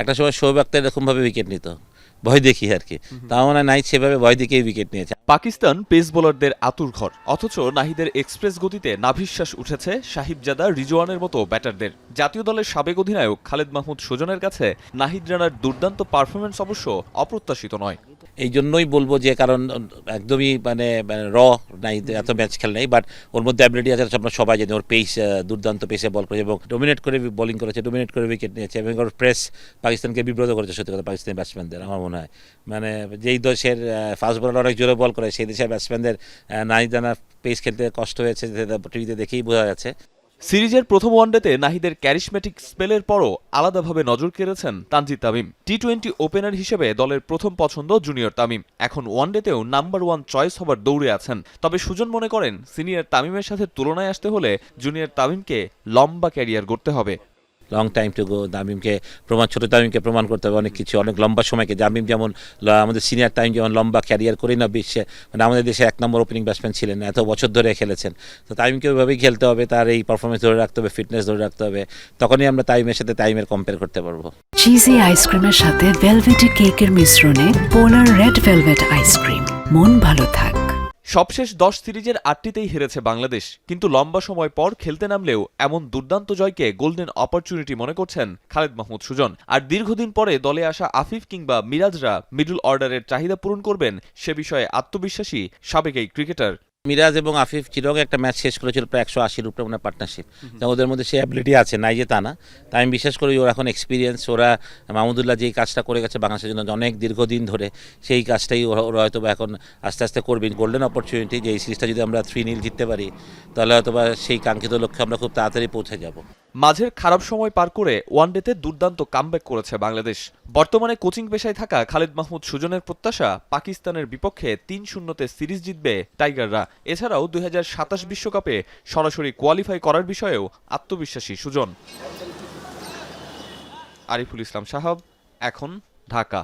একটা সময় শোয়েব আখতার এরকমভাবে উইকেট নিত, ভয় দেখি আর কি। তার মানে নাহিদ সেভাবে ভয় দেখিয়ে উইকেট নিয়েছে। পাকিস্তান পেস বোলারদের আতুর ঘর, অথচ নাহিদের এক্সপ্রেস গতিতে নাভিশ্বাস উঠেছে সাহিবজাদা, রিজওয়ানের মতো ব্যাটারদের। জাতীয় দলের সাবেক অধিনায়ক খালেদ মাহমুদ সুজনের কাছে নাহিদ রানার দুর্দান্ত পারফরমেন্স অবশ্য অপ্রত্যাশিত নয়। এই জন্যই বলবো যে কারণ একদমই মানে নাই, এত ম্যাচ খেল নাই, বাট ওর মধ্যে অ্যাবিলিটি আছে, আমরা সবাই জানি। ওর পেস দুর্দান্ত পেসে বল করেছে এবং ডোমিনেট করে বোলিং করেছে, ডোমিনেট করে উইকেট নিয়েছে এবং ওর প্রেস পাকিস্তানকে বিব্রত করেছে সত্যি কথা, পাকিস্তানি ব্যাটসম্যানদের। আমার মনে হয় মানে যেই দেশের ফাস্ট বলার অনেক জোরে বল করে সেই দেশের ব্যাটসম্যানদের নাহিদ রানার পেস খেলতে কষ্ট হয়েছে, টিভিতে দেখেই বোঝা যাচ্ছে। সিরিজের প্রথম ওয়ানডেতে নাহিদের ক্যারিশমেটিক স্পেলের পরও আলাদাভাবে নজর কেড়েছেন তানজিদ তামিম। টি-20 ওপেনার হিসেবে দলের প্রথম পছন্দ জুনিয়র তামিম। এখন ওয়ানডেতেও নাম্বার 1 চয়েস হবার দৌড়ে আছেন। তবে সুজন মনে করেন সিনিয়র তামিমের সাথে তুলনায় আসতে হলে জুনিয়র তামিমকে লম্বা ক্যারিয়ার গড়তে হবে। Long time to go. ছোট তামিমকে প্রমাণ করতে হবে অনেক কিছু, অনেক লম্বা সময়কে। তামিম যেমন আমাদের সিনিয়র তামিম যেমন লম্বা ক্যারিয়ার করেই না বিশ্বে, মানে আমাদের দেশে 1 নম্বর ওপেনিং ব্যাটসম্যান ছিলেন, এত বছর ধরে খেলেছেন। তো তামিমকে ওইভাবেই খেলতে হবে, তার এই পারফরমেন্স ধরে রাখতে হবে, ফিটনেস ধরে রাখতে হবে, তখনই আমরা তামিমের সাথে কম্পেয়ার করতে পারবো। চিজি আইসক্রিমের সাথে ভেলভেটি কেকের মিশ্রণে পোলার রেড ভেলভেট আইসক্রিম, মন ভালো থাক। সবশেষ 10 সিরিজের 8টিতেই হেরেছে বাংলাদেশ, কিন্তু লম্বা সময় পর খেলতে নামলেও এমন দুর্দান্ত জয়কে গোল্ডেন অপরচুনিটি মনে করছেন খালেদ মাহমুদ সুজন। আর দীর্ঘদিন পরে দলে আসা আফিফ কিংবা মিরাজরা মিডল অর্ডারের চাহিদা পূরণ করবেন সে বিষয়ে আত্মবিশ্বাসী সাবেক এই ক্রিকেটার। মিরাজ এবং আফিফ চিরং একটা ম্যাচ শেষ করেছিল প্রায় 180-র উপরে মানে পার্টনারশিপ। ওদের মধ্যে সে অ্যাবিলিটি আছে, নাই যে তা না। তাই আমি বিশ্বাস করি ওরা এখন এক্সপিরিয়েন্স, ওরা মাহমুদুল্লাহ যেই কাজটা করে গেছে বাংলাদেশের জন্য অনেক দীর্ঘদিন ধরে, সেই কাজটাই ওরা হয়তো বা এখন আস্তে আস্তে করবেন। গোল্ডেন অপরচুনিটি যে এই সিরিজটা যদি আমরা 3-0 জিততে পারি, তাহলে হয়তো বা সেই কাঙ্ক্ষিত লক্ষ্যে আমরা খুব তাড়াতাড়ি পৌঁছে যাব। মাঝের খারাপ সময় পার করে ওয়ানডেতে দুর্দান্ত কামব্যাক করেছে বাংলাদেশ। বর্তমানে কোচিং পেশায় থাকা খালেদ মাহমুদ সুজনের প্রত্যাশা পাকিস্তানের বিপক্ষে 3-0-তে সিরিজ জিতবে টাইগাররা। এছাড়াও 2027 বিশ্বকাপে সরাসরি কোয়ালিফাই করার বিষয়েও আত্মবিশ্বাসী সুজন। আরিফুল ইসলাম সাহাব, এখন, ঢাকা।